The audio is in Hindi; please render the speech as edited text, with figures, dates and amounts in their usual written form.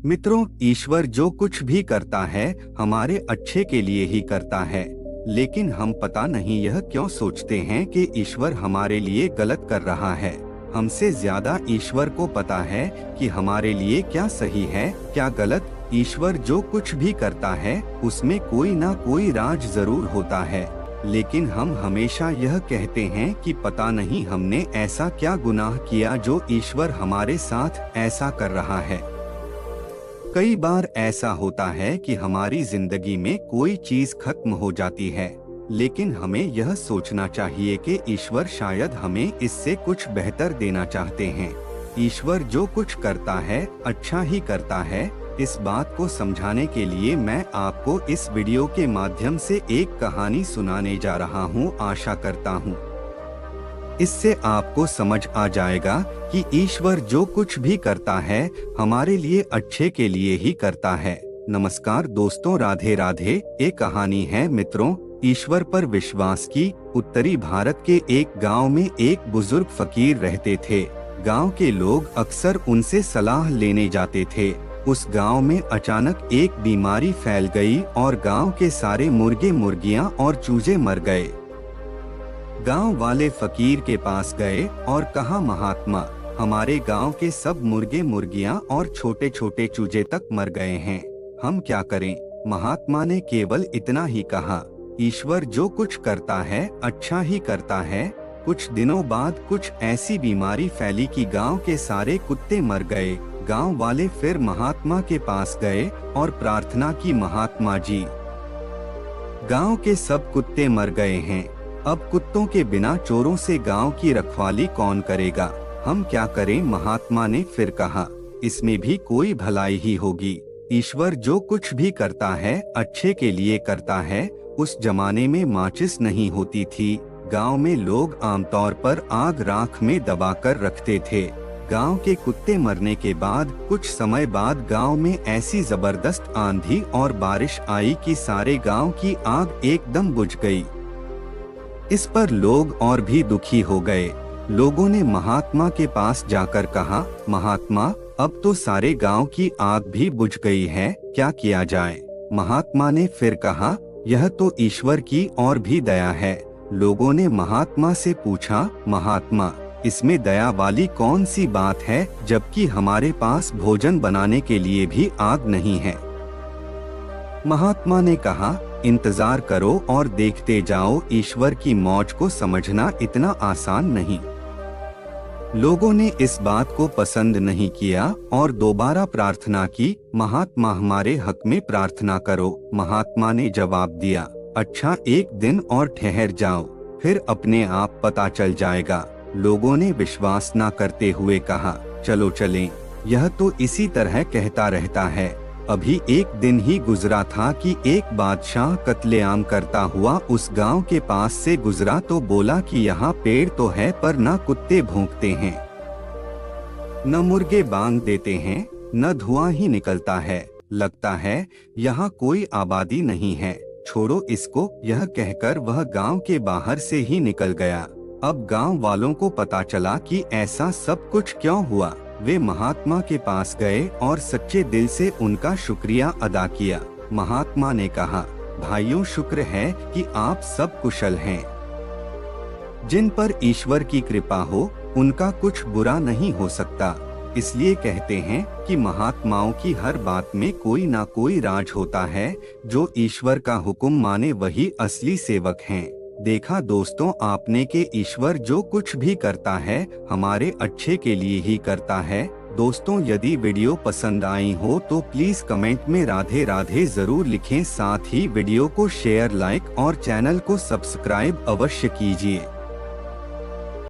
मित्रों, ईश्वर जो कुछ भी करता है हमारे अच्छे के लिए ही करता है, लेकिन हम पता नहीं यह क्यों सोचते हैं कि ईश्वर हमारे लिए गलत कर रहा है। हमसे ज्यादा ईश्वर को पता है कि हमारे लिए क्या सही है क्या गलत। ईश्वर जो कुछ भी करता है उसमें कोई ना कोई राज जरूर होता है, लेकिन हम हमेशा यह कहते हैं कि पता नहीं हमने ऐसा क्या गुनाह किया जो ईश्वर हमारे साथ ऐसा कर रहा है। कई बार ऐसा होता है कि हमारी जिंदगी में कोई चीज खत्म हो जाती है, लेकिन हमें यह सोचना चाहिए कि ईश्वर शायद हमें इससे कुछ बेहतर देना चाहते हैं। ईश्वर जो कुछ करता है अच्छा ही करता है। इस बात को समझाने के लिए मैं आपको इस वीडियो के माध्यम से एक कहानी सुनाने जा रहा हूँ। आशा करता हूँ इससे आपको समझ आ जाएगा कि ईश्वर जो कुछ भी करता है हमारे लिए अच्छे के लिए ही करता है। नमस्कार दोस्तों, राधे राधे। एक कहानी है मित्रों, ईश्वर पर विश्वास की। उत्तरी भारत के एक गांव में एक बुजुर्ग फकीर रहते थे। गांव के लोग अक्सर उनसे सलाह लेने जाते थे। उस गांव में अचानक एक बीमारी फैल गई और गांव के सारे मुर्गे मुर्गियां और चूजे मर गए। गांव वाले फकीर के पास गए और कहा, महात्मा, हमारे गांव के सब मुर्गे मुर्गियां और छोटे छोटे चूजे तक मर गए हैं, हम क्या करें। महात्मा ने केवल इतना ही कहा, ईश्वर जो कुछ करता है अच्छा ही करता है। कुछ दिनों बाद कुछ ऐसी बीमारी फैली कि गांव के सारे कुत्ते मर गए। गांव वाले फिर महात्मा के पास गए और प्रार्थना की, महात्मा जी, गांव के सब कुत्ते मर गए हैं, अब कुत्तों के बिना चोरों से गांव की रखवाली कौन करेगा, हम क्या करें। महात्मा ने फिर कहा, इसमें भी कोई भलाई ही होगी। ईश्वर जो कुछ भी करता है अच्छे के लिए करता है। उस जमाने में माचिस नहीं होती थी। गांव में लोग आमतौर पर आग राख में दबाकर रखते थे। गांव के कुत्ते मरने के बाद कुछ समय बाद गांव में ऐसी जबरदस्त आंधी और बारिश आई कि सारे गांव की आग एकदम बुझ गई। इस पर लोग और भी दुखी हो गए। लोगों ने महात्मा के पास जाकर कहा, महात्मा, अब तो सारे गांव की आग भी बुझ गई है, क्या किया जाए। महात्मा ने फिर कहा, यह तो ईश्वर की और भी दया है। लोगों ने महात्मा से पूछा, महात्मा, इसमें दया वाली कौन सी बात है, जबकि हमारे पास भोजन बनाने के लिए भी आग नहीं है। महात्मा ने कहा, इंतजार करो और देखते जाओ, ईश्वर की मौज को समझना इतना आसान नहीं। लोगों ने इस बात को पसंद नहीं किया और दोबारा प्रार्थना की, महात्मा, हमारे हक में प्रार्थना करो। महात्मा ने जवाब दिया, अच्छा, एक दिन और ठहर जाओ, फिर अपने आप पता चल जाएगा। लोगों ने विश्वास न करते हुए कहा, चलो चलें, यह तो इसी तरह कहता रहता है। अभी एक दिन ही गुजरा था कि एक बादशाह कत्लेआम करता हुआ उस गांव के पास से गुजरा तो बोला कि यहाँ पेड़ तो है पर न कुत्ते भौंकते हैं, न मुर्गे बांग देते हैं, न धुआं ही निकलता है, लगता है यहाँ कोई आबादी नहीं है, छोड़ो इसको। यह कहकर वह गांव के बाहर से ही निकल गया। अब गांव वालों को पता चला कि ऐसा सब कुछ क्यों हुआ। वे महात्मा के पास गए और सच्चे दिल से उनका शुक्रिया अदा किया। महात्मा ने कहा, भाइयों, शुक्र है कि आप सब कुशल हैं। जिन पर ईश्वर की कृपा हो उनका कुछ बुरा नहीं हो सकता। इसलिए कहते हैं कि महात्माओं की हर बात में कोई ना कोई राज होता है। जो ईश्वर का हुक्म माने वही असली सेवक हैं। देखा दोस्तों आपने कि ईश्वर जो कुछ भी करता है हमारे अच्छे के लिए ही करता है। दोस्तों, यदि वीडियो पसंद आई हो तो प्लीज कमेंट में राधे राधे जरूर लिखें। साथ ही वीडियो को शेयर, लाइक और चैनल को सब्सक्राइब अवश्य कीजिए।